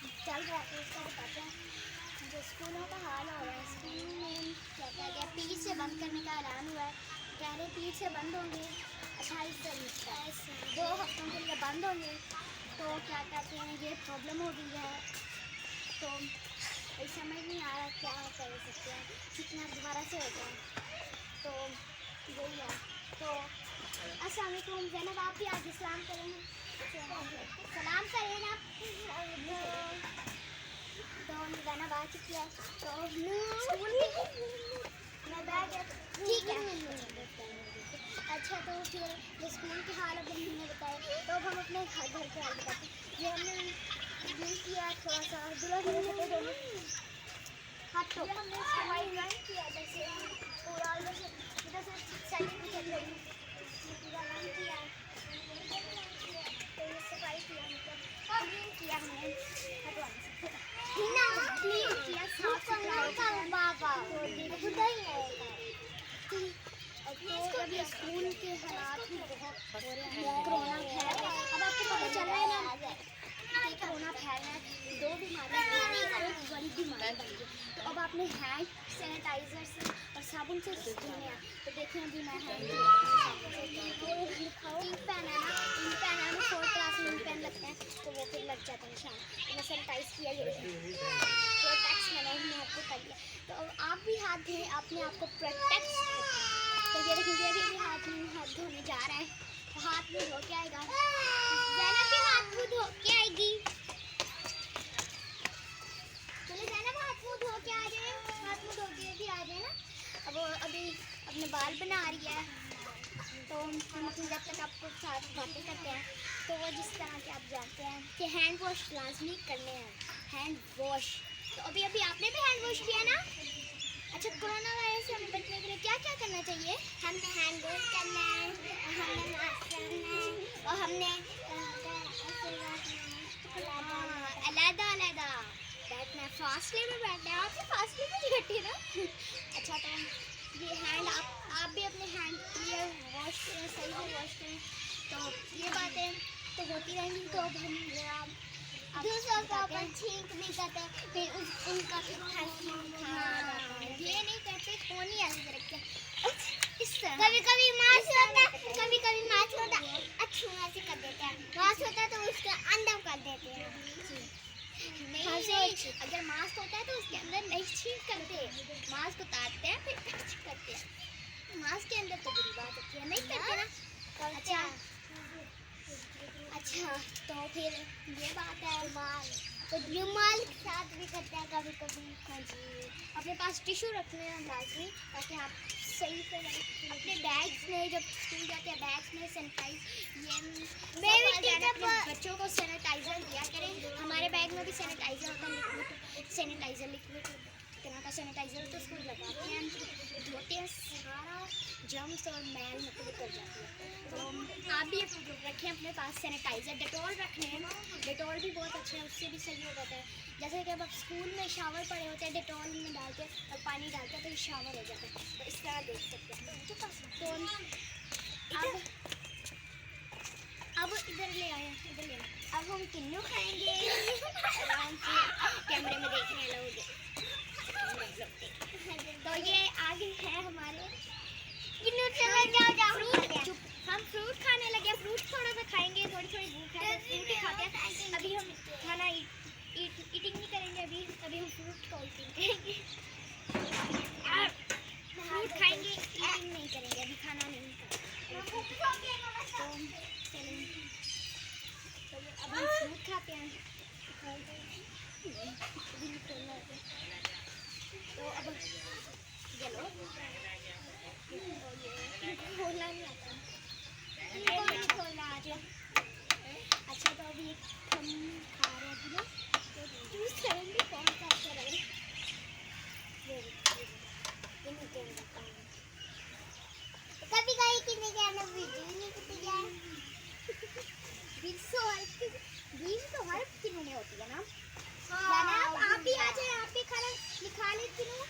चल रहा है तो उसका बताते हैं। जो स्कूलों का हाल हो रहा है, स्कूल में क्या क्या क्या पीठ से बंद करने का ऐलान हुआ है। कह रहे पीठ से बंद होंगे 28 तारीख तक, 2 हफ्तों के लिए बंद होंगे। तो क्या कहते हैं, ये प्रॉब्लम हो गई है। तो समझ नहीं आ रहा क्या कर सकते हैं, कितना दोबारा से हो जाए। तो यही है। तो अस्सलाम वालेकुम ज़ैनब, आप भी आज सलाम करेंगे, सलाम करें ना। तो ज़ैनब आ चुकी है। तो स्कूल मैं बैग ठीक है। अच्छा, तो फिर जो स्कूल के हाल अभी हमने बताए, तो अब हम अपने घर के हाल बताते हैं। ये हमने यूँ किया थोड़ा सा दुल्हन हाथ तो हमने सफाई रंग किया, जैसे पूरा जैसे सर्टिफिकेट रही पूरा रंग किया, तो ये सफाई किया, मतलब क्लीन किया हमने, क्लीन किया, साफ सुथरा बाबा तो अभी स्कूल के हालात भी बहुत हो रहे हैं। कोरोना फैल रहा है, अब आपको पता चल रहा है ना कि कोरोना फैल रहा है, 2 बीमारियाँ एक बड़ी बीमारी बन गई। तो अब आपने हैंड सैनिटाइज़र से और साबुन से धोने हैं। तो देखें अभी मैं हैंड इंक पेन है ना, इंक पेन है, हमें 4th क्लास में इंक पेन लगता है, तो वो फिर लग जाता है निशान। तो मैं सैनिटाइज़ किया, ये देखें प्रोटेक्स मैंने आपको कर लिया। तो अब आप भी हाथ धोएं, अपने आप को प्रोटेक्ट। तो ये देखिए अभी हाथ धोने जा रहा है, तो हाथ मुँह धो के आएगा। ज़ैनब भी हाथ मुँह धो के आएगी। चलो ज़ैनब हाथ मुँह धो के आ जाए, हाथ मुँह धो के भी आ जाए ना। अब वो अभी अपने बाल बना रही है, तो हम अपने जब तक आपको साथ बातें करते हैं, तो वो जिस तरह के आप जानते हैं कि हैंड वॉश लाजमी करने हैं, हैंड वॉश। तो अभी आपने भी हैंड वॉश किया ना। अच्छा, कोरोना वायरस से बचने के लिए क्या क्या करना चाहिए? हमने हैंड वॉश करना है, हमने मास्क करना है, और हमने अलग-अलग बैठना है, फासले में बैठना है। आप भी फासले में बैठे ना। अच्छा, तो ये हैंड आप भी अपने हैंड क्लियर वॉश करें, सही से वॉश करें। तो ये बातें तो होती रहेंगी। तो अब हम दूसरों का ऊपर छींक भी करते हैं, फिर उनका ये नहीं करते, कौन ही ऐसे रखते हैं। कभी कभी मास्क होता, कभी कभी मास्क होता अच्छू ऐसे कर देते हैं, मास्क होता तो उसके अंदर कर देते हैं। नहीं, अगर मास्क होता है तो उसके अंदर नहीं छींक करते, मास्क उतारते हैं फिर टच करते हैं। मास्क के अंदर तो बुरी बात होती है, नहीं करते ना। अच्छा, तो फिर ये बात है, रुमाल तो रुमाल के साथ भी करते हैं कभी कभी। हाँ जी, अपने पास टिश्यू रखने हैं लाजमी, ताकि आप सही से अपने बैग्स में जब स्कूल जाते हैं बैग्स में सैनिटाइज अपने बच्चों को सैनिटाइज़र दिया करें। हमारे बैग में भी सैनिटाइज़र होता है, लिक्विड सैनिटाइज़र, लिक्विड तरह का सैनिटाइज़र, तो उसको लगाते हैं, धोते हैं, सारा जर्म्स और मैल मतलब उतर जाती है। तो आप भी रखें अपने पास सैनिटाइज़र, डेटॉल रखने हैं, डेटॉल भी बहुत अच्छा है, उससे भी सही हो जाता है। जैसे कि अब आप स्कूल में शावर पड़े होते हैं, डेटॉल में डालते हैं और पानी डालते हैं तो शावर हो जाता है। तो इस तरह देख सकते हैं। तो अब इधर ले आए, इधर ले आए। अब हम किन्नू खाएंगे आराम से, कैमरे में देखने लोग। तो ये आगे है हमारे किन्नू, हम फ्रूट खाने लगे। फ्रूट थोड़ा सा खाएंगे, थोड़ी भूख है तो फ्रूट ही खाते हैं। अभी हम खाना ईटिंग नहीं करेंगे, अभी हम फ्रूट को ईटिंग करेंगे। फ्रूट खाएंगे, ईटिंग नहीं करेंगे, अभी खाना नहीं खाएंगे। तो अब हम फ्रूट खाते हैं। तो अब चलो, खोलना नहीं आता, खोलना आ जाए। अच्छा, तो अभी हम खा रहे हैं ना, तो चूज करेंगे कौन सा अच्छा लगे। कभी कहीं कितने जाना वीडियो नहीं कितने जाए बीस तो हर किन्नू में होती है ना। हाँ, आप भी आ जाए, आप भी खाना निखा ले किन्नू।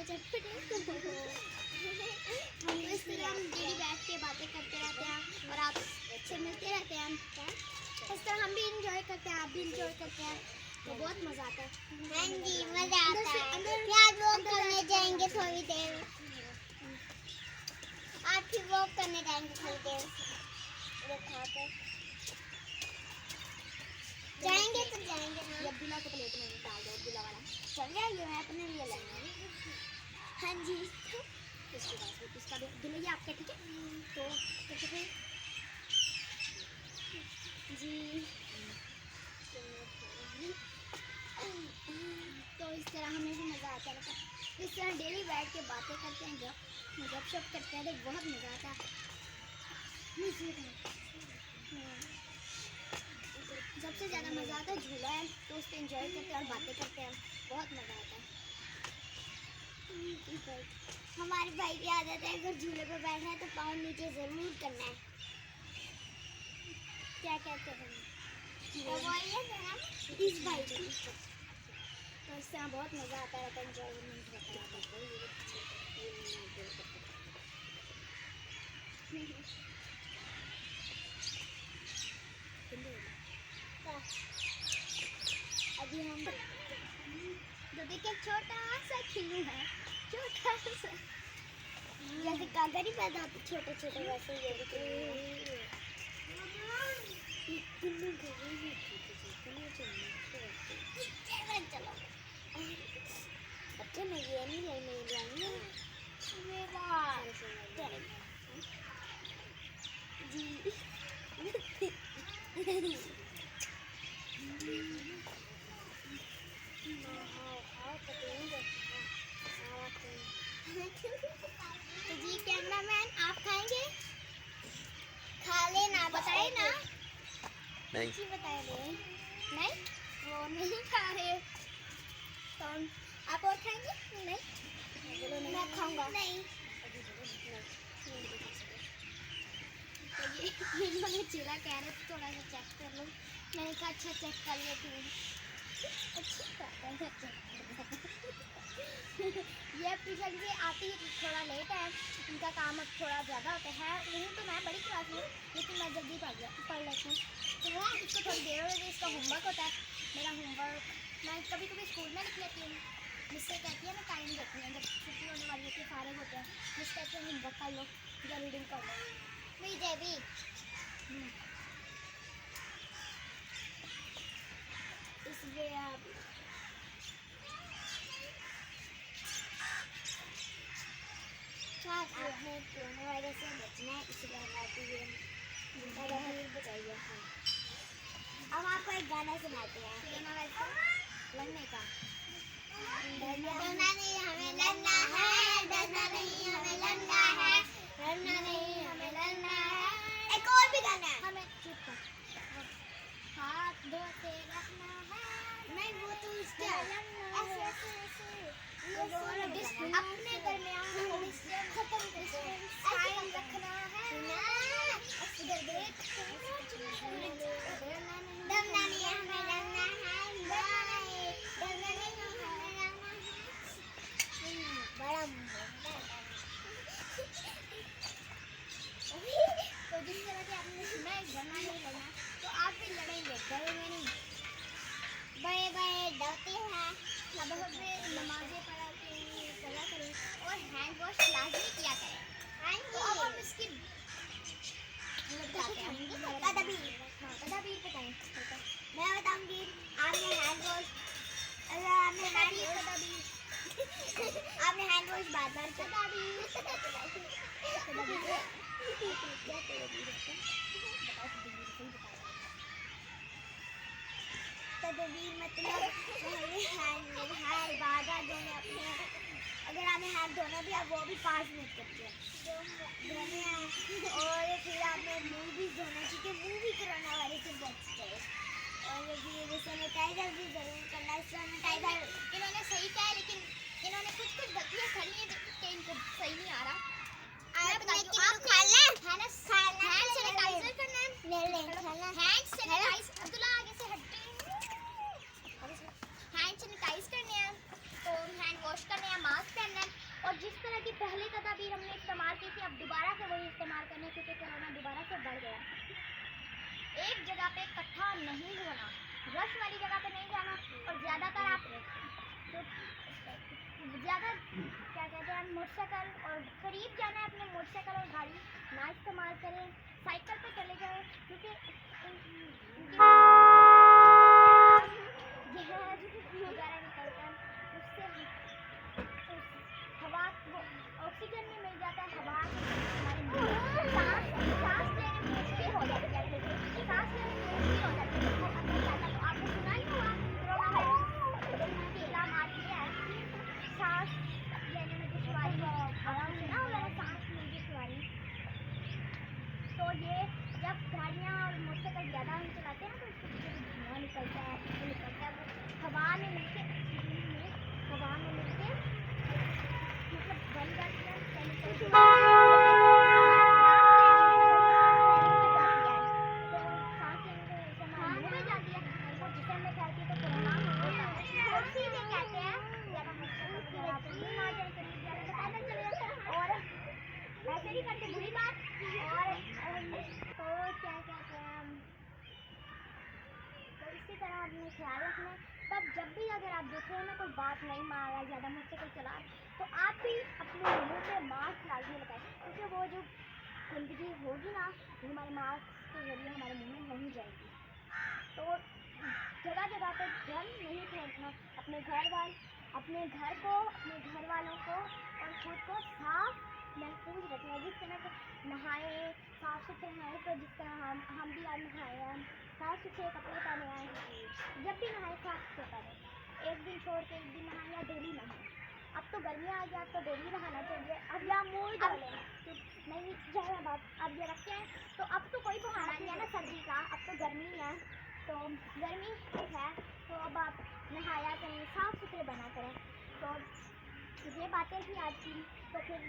चटपटे चटपटे। हम इस तरह हम डेली बैठ के बातें करते रहते हैं और आप अच्छे मिलते रहते हैं। इस तरह हम भी इंजॉय करते हैं, आप भी इंजॉय करते हैं, तो बहुत मज़ा आता है। हाँ जी, मज़ा आता है। क्या वॉक करने जाएंगे थोड़ी देर, आप भी वॉक करने जाएंगे थोड़ी देर जाएंगे तो जाएंगे ना। अब्दुल्ला को प्लेट में डाल दो, अब्दुल्ला वाला चल जाएंगे, मैं अपने लिए लेंगे। हाँ जी, इसके बाद इसका भी दिलैया आपका, ठीक है? तो फिर जी तो इस तरह हमें भी मज़ा आता है। इस तरह डेली बैठ के बातें करते हैं, गपशप करते हैं, तो बहुत मज़ा आता है। सबसे ज़्यादा मज़ा आता है झूला है, तो उस पर इंजॉय करते हैं और बातें करते हैं, बहुत मज़ा आता है। हमारे भाई की आदत है, अगर झूले पर बैठना है तो पाँव नीचे ज़रूर करना है। क्या कहते हैं इस भाई को। तो इस तरह बहुत मज़ा आता है, एंजॉयमेंट होता है। अभी हम तो देखिए छोटा सा खिल्लू है, छोटा सा, जैसे कागज ही पैदा होते छोटे छोटे, वैसे ये भी खिल्लू चलो बच्चे में ये नहीं लेने जाएंगे जी। तो जी कैमरामैन, आप खाएंगे? खा लेना, बताए ना? नहीं बताए नहीं, वो नहीं खा रहे। तो आप और खाएंगे? नहीं, मैं खाऊंगा। नहीं, तो ये इन्होंने चूल्हा कह रहे थोड़ा सा चेक कर लो। मैंने कहा अच्छा चेक कर लेती हूँ। ये ट्यूशन से आती थोड़ा लेट है, इनका काम अब थोड़ा ज़्यादा होता है। नहीं तो मैं बड़ी क्लास में, लेकिन मैं जल्दी पढ़ लेती हूँ। तो वो इसको थोड़ी देर हो गई, इसका होमवर्क होता है। मेरा होमवर्क मैं कभी कभी स्कूल में लिख लेती हूँ। मुझसे कहती है ना टाइम देखती है, जब छुट्टी होने वाली होती है, फारिग होते हैं, मुझसे कहते हैं होमवर्क कर लो या रीडिंग कर लो। नहीं देवी, इसलिए आप आपने कोरोना वायरस से बचना है, इसलिए हम आपको ये बताइए। अब आपको एक गाना सुनाते हैं, कोरोना वायरस लड़ने का। डरना नहीं हमें लड़ना है, डरना नहीं हमें लड़ना है, डरना नहीं हमें लड़ना है। एक और भी गाना है, हमें चुप कर, हाथ धोते रहना है। नहीं वो तो उसका अपने दरमियान खत्म कायम रखना है। इधर देख, डरना नहीं हमें लड़ना है, डरना नहीं हमें लड़ना है। बड़ा तो जिस तरह से आपने सुना है डरना नहीं लड़ना, तो आप भी लड़ेंगे, डरेंगे नहीं। बड़े बड़े डरते हैं। अब हमें नमाजें पढ़ा के चला करें और हैंड वॉश लाजमी किया करें। तो अब हम इसकी तदबीर बताएं। मैं बताऊंगी, आपने हैंड वॉश बार बार तदबीर मतलब बार-बार धोने अपने, अगर हमें हाथ धोना भी है वो भी 5 मिनट करते हैं धोने हैं। और फिर आपने मुँह भी धोना, क्योंकि मुँह भी कोरोना वायरस से बच जाए। और फिर सैनिटाइजर भी ज़रूर करना है। सैनिटाइजर इन्होंने सही कहा है, लेकिन इन्होंने कुछ गलतियाँ कर ली हैं कि इनको सही नहीं आ रहा। मैं बताती हूँ, आप हैंड सैनिटाइजर करना है, हैंड सैनिटाइजर अब्दुल्ला आगे से हट, हैंड सैनिटाइज करने हैं, तो हैंड वॉश करने हैं, मास्क पहनना है। एक जगह पे इकट्ठा नहीं होना, रश वाली जगह पे नहीं जाना, और ज़्यादातर आप तो ज़्यादा क्या कहते हैं मोटरसाइकिल और करीब जाना है अपने मोटरसाइकिल और गाड़ी ना इस्तेमाल करें, साइकिल पे चले जाएं, क्योंकि वगैरह निकलता है, उससे हवा वो ऑक्सीजन में मिल जाता है, हवा सांस लेने में मुश्किल हो जाती है, सांस लेने में मुश्किल हो जाती है। तो आपने सुना ही होगा कोरोना वायरस केला मार दिया है, सांस लेने में दुश्वारी, आराम से ना होगा सांस में दुश्वारी। तो ये जब गाड़ियाँ और मोटरसाइकिल ज़्यादा हम चलाते हैं तो उससे धुआं निकलता है, वो हवा में मिलके मतलब बन जाती है केमिकल, तो सांस लेने से मुँह में जाती है, वो जिस्म में फैलती है, तो कोरोना होता है। और सीधे कहते हैं ज़्यादा मोटरसाइकिल आप ना जाए, करीब जाए तो पैदल चले जाते और ऐसे नहीं करते, बुरी बात। और तो क्या कहते हैं, तो इसी तरह अपने ख्याल रखना। तब जब भी अगर आप देख रहे हैं ना कोई बात नहीं मान रहा, ज़्यादा मोटरसाइकिल चला, तो आप भी अपने मुँह पे मास्क लाजमी लगाएं, क्योंकि वो जो गंदगी होगी ना वो हमारे मास्क के जरिए हमारे मुँह में नहीं जाएगी। तो जगह जगह पे गंद नहीं फेंकना, अपने घर वालों को और खुद को साफ महफूज रखना। जिस तरह से नहाए साफ सुथरे नहाए, तो जिस तरह हम भी आज नहाए हैं, साफ सुथरे कपड़े पहने हैं, जब भी नहाए साफ सुथरे पहने, एक दिन छोड़ के एक दिन नहाए या डेली नहाए। अब तो गर्मियाँ आ गया, अब तो डेली नहाना चाहिए। अब या मूड डालें नहीं जाए, अब ये रखते हैं, तो अब तो कोई बहाना नहीं है ना सर्दी का, अब तो गर्मी है, तो गर्मी है, तो अब आप नहाया करें, साफ सुथरे बना करें। तो ये बातें थी आज की। तो फिर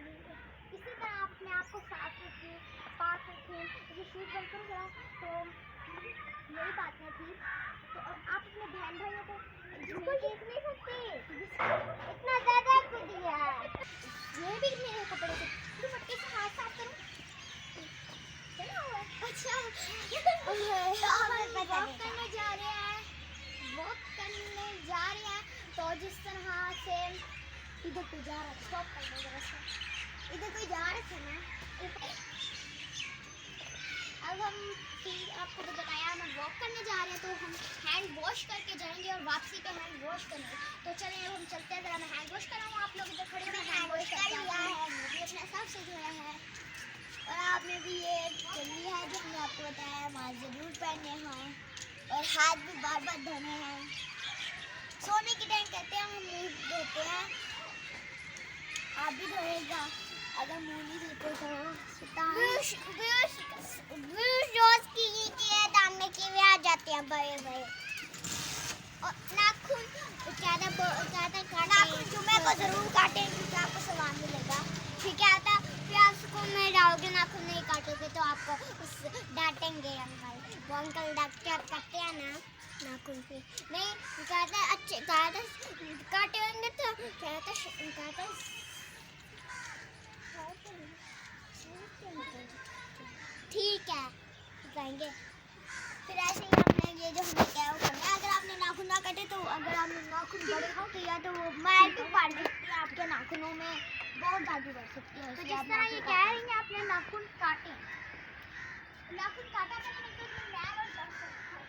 इसी तरह आप अपने आप को साफ रखें, पाक रखें, ये शूज़ बंद करो जरा। तो यही बातें थी। तो अब आप अपने बहन भाइयों को देख नहीं सकते, इतना ज़्यादा खुद दिया ये भी मेरे कपड़े से दुपट्टे से हाथ साफ करूँ। अच्छा तो हम वॉक करने जा रहे हैं, तो जिस तरह से इधर कोई जा रहा है, स्टॉप कर दो जरा सा, इधर कोई जा रहा था ना। अब हम आपको तो बताया हम वॉक करने जा रहे हैं, तो हम हैंड वॉश करके जाएंगे और वापसी पे हैंड वॉश करेंगे। तो चलें अब हम चलते हैं, ज़रा मैं हैंड वॉश कराऊँ, आप लोग इधर खड़े हैं, हैंड वॉश कर लिया है, वो भी अपने हिसाब से धोया है, और आपने भी ये चली है जो हमने आपको बताया मास्क ज़रूर पहनने हैं, और हाथ भी बार बार धोने हैं। सोने के टाइम कहते हैं हम मुँह धोते हैं, आप भी धोएगा, अगर मुँह नहीं धोते तो रोज की दाम में कीड़े आ जाते हैं बड़े बड़े, और नाखून नाखून जुम्मे को ज़रूर काटें, क्योंकि आपको सवाब मिलेगा। ठीक है, आता फिर आप स्कूल में जाओगे नाखून नहीं काटोगे तो आपको डांटेंगे अंकल, वो अंकल काटते हैं ना नाखून पे, नहीं कहते अच्छे काटेंगे तो कहते ठीक है कहेंगे। फिर ऐसे ही आपने ये जो हमने क्या वो करना है, अगर आपने नाखून ना काटे तो अगर आपने नाखून बड़े हो किया तो वो मैल भी पड़ सकती है आपके नाखूनों में, बहुत ज़्यादा बढ़ सकती है। तो जिस तरह ये कह रही हैं आपने नाखून काटे, नाखून काटा तो फिर मैल और बढ़ सकता है,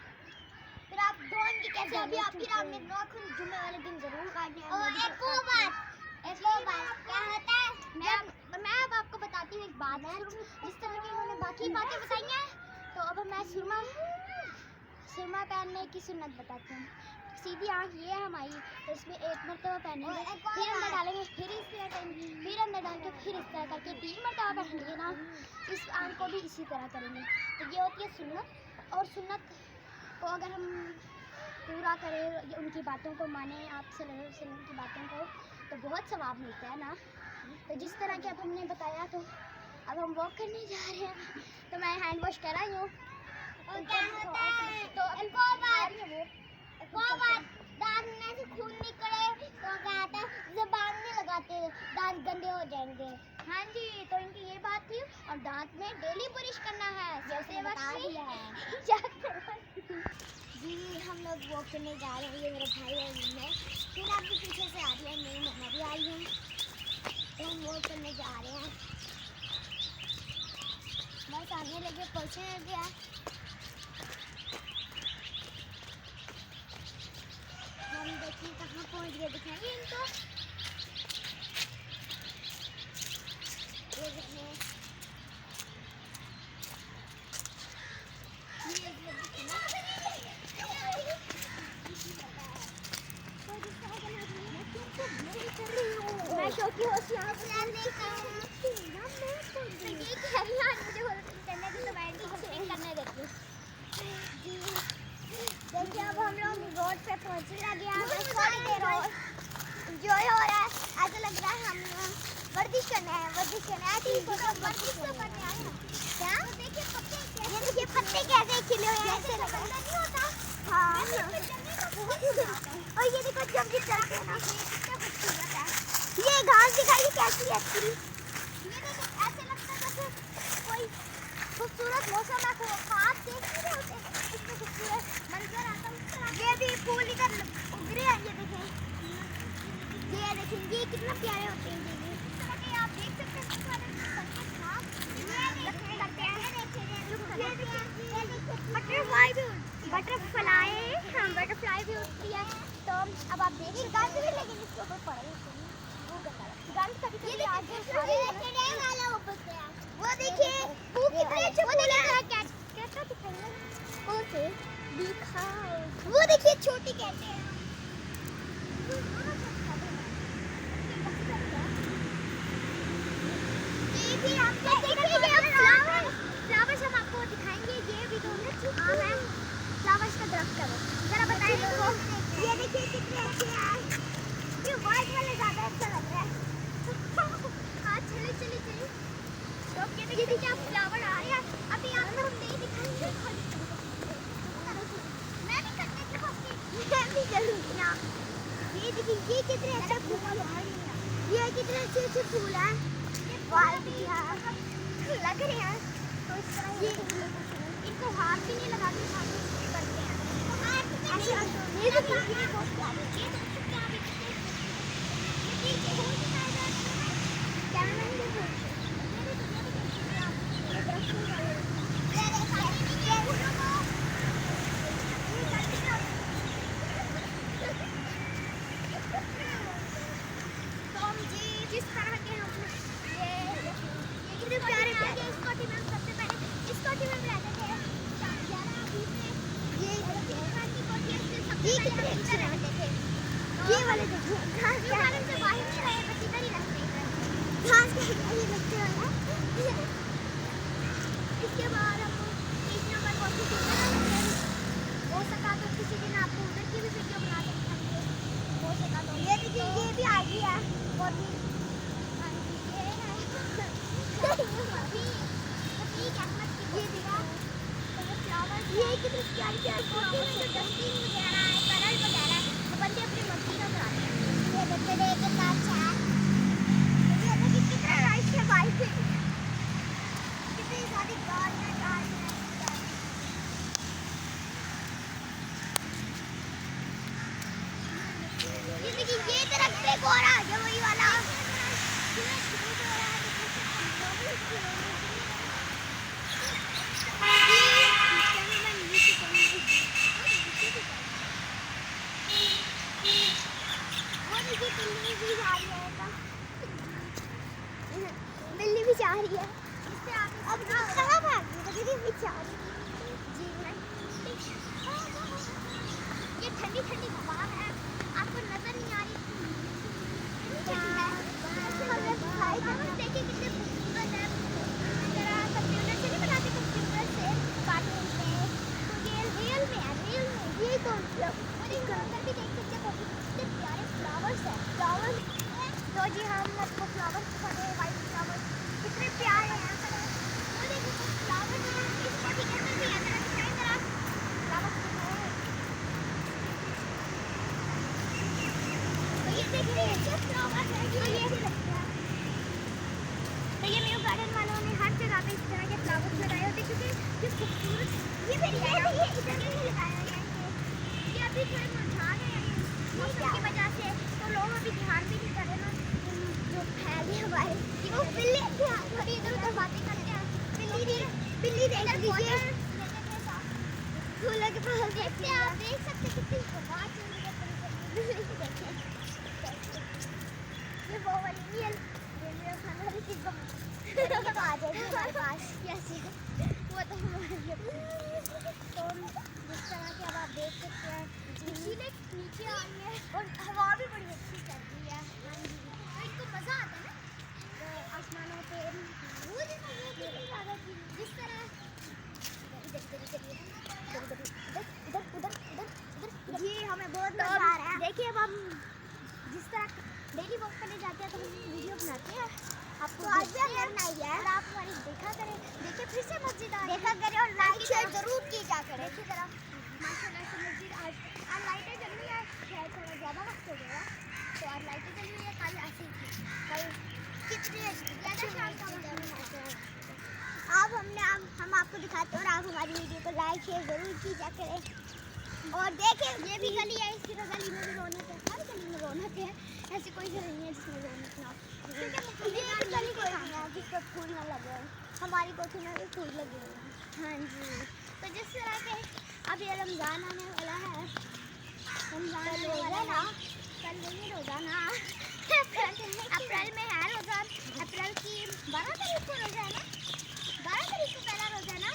फिर आप धोएंगे कैसे? अभी आपने नाखून जुम्मे वाले दिन ज़रूर काटने हैं। और एक और बात क्या होता है, मैं अब आपको बताती हूँ एक बात, जिस तरह की उन्होंने बाकी बातें बताई हैं, तो अब मैं सुरमा पहनने की सुन्नत बताती हूँ। सीधी आँख ये है हमारी, तो इसमें एक मरतबा पहनेंगे, फिर अंदर डालेंगे, फिर इस तरह करेंगे, फिर अंदर डाल के फिर इस तरह करके 3 मरतबा पहनेंगे ना, इस आँख को भी इसी तरह करेंगे। तो ये होती है सुन्नत, और सुन्नत को अगर हम पूरा करें, उनकी बातों को माने, आप सल्लल्लाहु अलैहि वसल्लम की बातों को, तो बहुत सवाब मिलता है ना। तो जिस तरह के अब हमने बताया, तो अब हम वॉक करने जा रहे हैं, तो मैं हैंड वॉश कर आई हूँ। और क्या होता है, तो दांत में से खून निकले तो क्या होता है, ज़बान नहीं लगाते, दांत गंदे हो जाएंगे। हाँ जी, तो इनकी ये बात थी, और दांत में डेली ब्रश करना है। उसने बता दिया जी। हम लोग वॉक करने जा रहे हैं, ये मेरे भाई और मैं। फिर आप भी पीछे से आ रही है, मेरी मम्मा भी आई है, तो हम वॉक करने जा रहे हैं। बस आने लगे, पहुँचने लगे हैं। हम देखिए कहाँ पहुँच गए, दिखाएंगे इनको। ये देखिए, मैं शौकी होशियार करने का करने देती हूँ जी। देखिए अब हम लोग रोड पे पहुँचने लगे हैं। थोड़ी देर और इंजॉय हो रहा है, ऐसा लग रहा है हम वर्जिश करने आए हैं। वर्जिश करने आए थे, वर्जिश तो करने आए हैं क्या। देखिए पत्ते कैसे खिले हुए हैं, ऐसे लग रहा नहीं होता। हाँ और ये देखो जब भी चलते हैं ना, कितना खूबसूरत है। ये घास दिखाइए कैसी है अच्छी। ये देखो ऐसे लगता है जैसे कोई खूबसूरत मौसम है, खास देख नहीं रहे होते, इतने खूबसूरत मंजर आता है। ये भी फूल इधर उग रहे हैं, ये देखें, ये देखें, ये कितना प्यारे होते हैं। ये आप देख सकते हैं, बटरफ्लाई हम बटरफ्लाई भी उठती है। तो अब आप देखिए गंद भी, लेकिन इसके ऊपर पड़ रही है वो गंद कभी आगे वाला ऊपर से है। वो देखिए वो कितने अच्छे फूल है, कैसा दिखाइए ओके दिखाओ। वो देखिए छोटी कहते हैं। ये भी आप फ्लावर्स हम आपको दिखाएंगे। ये भी दोनों आम है, फ्लावर्स का दरख्त है। जरा बताइए इनको। ये देखिए कितने अच्छे हैं। ये व्हाइट वाले ज़्यादा अच्छा लग रहा है। हाँ चलिए तो ये देखिए आप फ्लावर आ रहे हैं। अभी आपको हम नहीं दिखाएंगे, मैं भी करने की मैं भी करूँगी ना। ये देखिए ये कितने अच्छे फूल है, ये कितने अच्छे फूल हैं। वाइट लग रहे हैं, तो इस तरह ये इनको हाथ भी नहीं लगाते, करते हैं ऐसे। ये देखिए ये बहुत प्यारे, ये तो क्या कैमरामैन भी बोल जिस तरह के हम ये कितने प्यारे प्यारे स्कॉटी में सबसे पहले स्कॉटी में रहते थे 11-20 में। ये कितने अच्छे रहते थे। ये वाले देखिए घास के कारण से बाहर नहीं रहे, बस इधर ही रहते हैं, घास के ये लगते हैं। इसके बाद हम 3 नंबर को हो सका तो किसी दिन आपको उधर की भी वीडियो बना के दिखाएंगे, हो सका तो। ये देखिए ये भी आ गई है और भी ये कितने प्यारे प्यारे फोटो में जो डस्टिंग वगैरह है, कलर वगैरह है, वो बंदे अपनी मर्जी का कराते हैं। ये बच्चे देख कितना अच्छा है। ये देखिए कितना राइट है बाइक पे, कितनी सारी गाड़ियाँ। ये देखिए ये तरफ से और आ गया वही वाला। बिल्ली भी जा रही है। अब कहाँ भाग रही है? भी जा रही है। ये ठंडी ठंडी हवा है, आपको नजर नहीं आ रही। देखिए कितने खूबसूरत है। जरा कंप्यूटर से नहीं बनाते, कंप्यूटर से कार्टून पे, तो ये रियल में है, रियल में। ये तो अंदर भी देख सकते हैं, कितने प्यारे फ्लावर्स हैं। फ्लावर्स तो जी हम आपको फ्लावर्स दिखाते हैं, वाइट फ्लावर्स कितने प्यारे हैं। वो देखो फ्लावर्स इसको टिकट में भी है, जरा दिखाएं जरा फ्लावर्स दिखाएं। तो ये देखिए ये फ्लावर्स है, ये लगता है। तो ये न्यू गार्डन वालों ने हर जगह पे इस तरह के फ्लावर्स लगाए होते हैं, क्योंकि ये अभी थोड़े मुरझा गए हैं मौसम की वजह से, तो लोग अभी ध्यान भी नहीं कर रहे ना जो फैले हमारे वो बिल्ली थोड़ी इधर उधर बातें करते हैं। बिल्ली देख लीजिए झूले के पास देखते हैं, आप देख सकते कितनी बात चल रही है। ये वो वाली रियल रेलवे खाना किसी को आ जाएगी हमारे पास कैसे वो तो हमारे तो जिस तरह के अब आप देख सकते हैं झीलें नीचे आ रही है और हवा भी बड़ी अच्छी चल रही है। हाँ जी, तो इनको मज़ा आता है ना तो आसमानों पे जिस तरह जी हमें बहुत मज़ा आ रहा है। देखिए अब हम जिस तरह डेली वॉक करने जाते हैं तो हम वीडियो बनाते हैं आपको, तो आज भी हमने बनाई है और आप हमारी देखा करें। देखिए फिर से मस्जिद आ देखा करें और लाइक शेयर जरूर किया करें। देखिए जरा माशाल्लाह से मस्जिद आज लाइटें जल रही है, शायद थोड़ा ज़्यादा वक्त हो गया तो आज लाइटें जल रही है। कल ऐसे ही थी, कल कितनी ज़्यादा शाम का मौसम है। अब हम आपको दिखाते हैं और आप हमारी वीडियो को लाइक शेयर जरूर कीजिए करें। और देखिए ये भी गली है, इसकी तो गली में भी रौनक है, हर गली में रौनक है, ऐसी कोई गली नहीं है जिसमें रौनक ना हो। ये गली कोई नहीं है जिस पर फूल ना लगे, हमारी कोठी में भी फूल लगे हुए हैं। हाँ जी, तो जिस तरह के अब ये रमज़ान आने वाला है, रमज़ान आने वाला ना, कल नहीं रोज़ाना अप्रैल में है रोज़ा, अप्रैल की 12 तारीख को रोज़ा है ना, 12 तारीख को पहला रोज़ा है ना,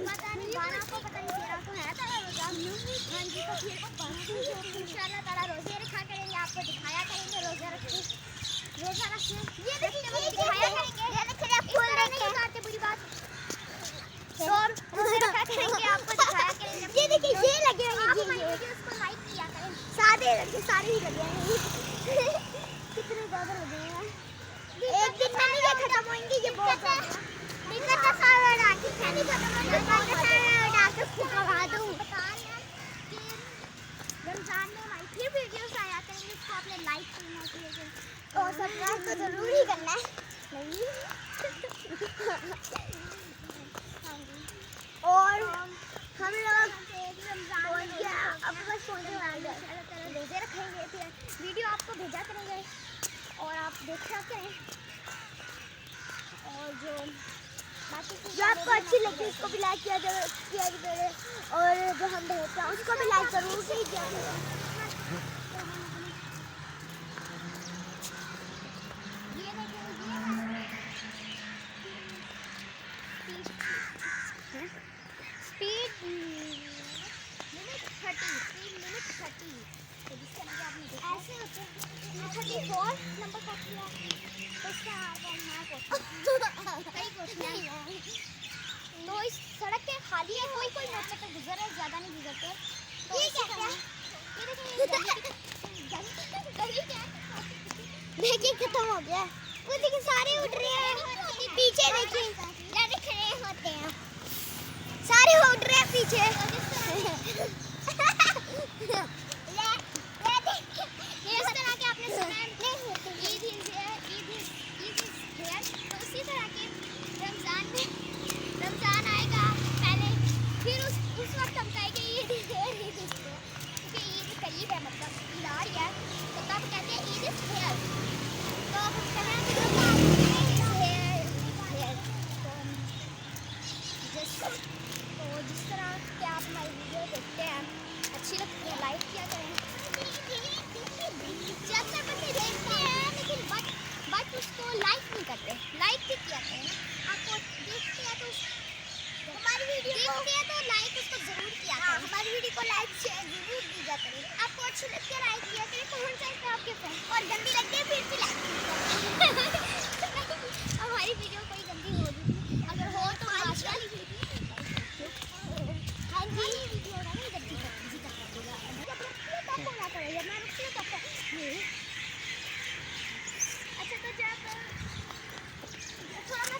पता नहीं 12 को, पता नहीं 13 को है ताला रोज़ा। हाँ जी, तो फिर इंशाल्लाह ताला रोज़े रखा करेंगे, आपको दिखाया करेंगे रोज़ा रखते, रोज़ा रखते ये देखिए दिखाया करेंगे। ये देखिए फूल नहीं काटते, बुरी बात तो रोज़े रखा करेंगे, आपको दिखाया करेंगे। ये देखिए ये लगे हैं, आप हमारी वीडियोस को लाइक किया करें, सारे ही लगे हैं कितने ज़्यादा लगे हैं, एक दिन में नहीं ये खत्म होंगे, ये बहुत ज़्यादा रमजान में हमारी फिर वीडियोस आया करेंगे, इसको आपने लाइक करना चाहिए और सब्सक्राइब तो जरूर ही करना है। नहीं और हम लोग अब बस रोज़े रखेंगे, फिर वीडियो आपको भेजा करेंगे और आप देखा करें। और जो आपको अच्छी लगी उसको भी लाइक किया करें और जो हम भेजते हैं उसको भी लाइक जरूर कीजिए। स्पीड लिमिट 30 तो जिससे मुझे आपने देखा ऐसे होते हैं 34 नंबर का किया तो इसका कई क्वेश्चन है। तो इस सड़क के खाली है, कोई मोटर पे गुजर रहा है, ज़्यादा नहीं गुजरते। तो ये क्या है, ये देखिए खत्म हो गया, वो देखिए सारे उड़ रहे हैं, पीछे देखिए ज़्यादा खड़े होते हैं, सारे उड़ रहे हैं पीछे। इस तरह के आपने सुना है ईद इज हियर, तो उसी तरह के रमज़ान आएगा पहले, फिर उस वक्त हम कहेंगे ईद इज हियर, क्योंकि ईद करीब है, मतलब ईद आ रही है तो तब कहते हैं ईद इज हियर। तो हम कहेंगे तो जिस तरह के आप हमारी वीडियो देखते हैं अच्छी लगती है, लाइक किया करें। ज़्यादातर बच्चे देखते हैं लेकिन बट उसको लाइक नहीं करते, लाइक भी किया करें। आपको देखते हैं तो हमारी वीडियो देखते हैं तो लाइक उसको ज़रूर किया करें, हमारी वीडियो को लाइक शेयर जरूर किया करें। आपको अच्छी लगती है लाइक किया करें, कमेंट करके आपके फ्रेंड, और गंदी लगती है फिर भी लाइक हमारी वीडियो कोई गंदी होगी अगर हो तो हाँ जी वीडियो ना नहीं गंदी अच्छा तो जब थोड़ा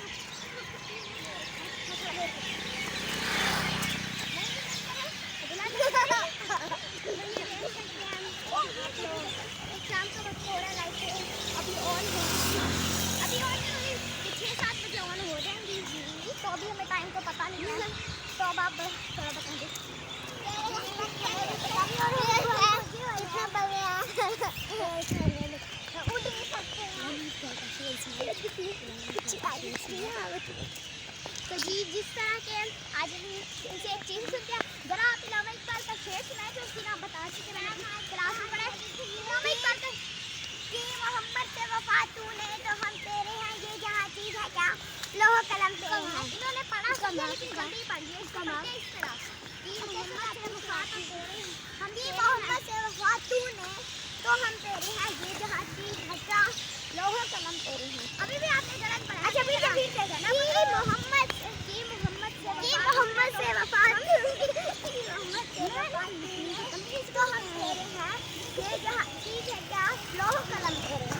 शाम का वक्त हो रहा है, लाइट अभी ऑन है, अभी ऑन है, 6-7 बजे अब आप थोड़ा बताइए। उड़ नहीं सकते तो जी जिस तरह के आज इनसे एक चीज़ सुनते हैं। जरा आप इलामा इकबाल का शेर सुनाए तो उसकी नाम बता चुके मैंने क्लास में पढ़ा। इलामा इकबाल का कि मोहम्मद से वफा तूने तो हम तेरे हैं ये जहाँ चीज़ है क्या लोह कलम तेरे हैं। इन्होंने पढ़ा समझा लेकिन जल्दी पढ़िए इसको पढ़ते इस तरह कि मोहम्मद से वफा तूने तो हम तेरे हैं ये जहाँ चीज़ है क्या लोह कलम तेरे हैं। अभी भी आपने गलत पढ़ा। अच्छा फिर से ना कि मोहम्मद से वफा तो हम तेरे हैं ये जहाँ चीज़ है क्या लोह कलम तेरे हैं।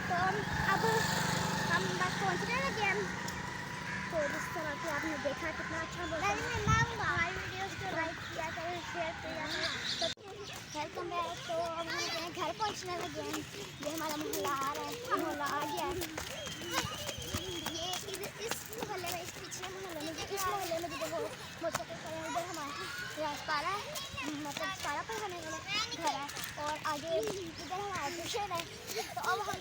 तो अब हम बस पहुँचने लगे हैं। तो जिस तरह से आपने देखा कितना अच्छा बोला हमारी वीडियोस को लाइक किया करें शेयर किया करें। Welcome back. तो अब हम अपने घर पहुँचने लगे हैं। ये हमारा मोहल्ला आ रहा है मोहल्ला आ गया है। ये इस मोहल्ले में इस पिछले मोहल्ले में इस मोहल्ले में जो मोटरसाइकिल खड़े हैं उधर हमारा पारा मतलब पारा पर होने वाला घर है और आगे इधर हमारा ट्यूशन है। तो अब हम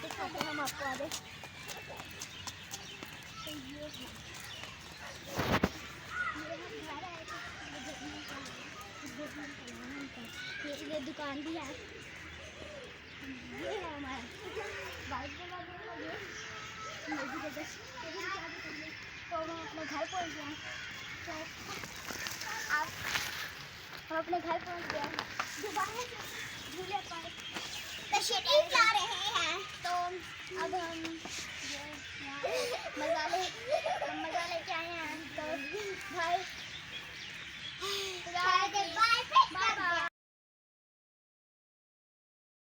दिखाते हम आपको आगे। तो ये दुकान भी है। ये है हमारा बाइक तो हम अपने घर पहुँच गए। तो आप हम अपने घर पहुँच गए। दोबारा झूले पर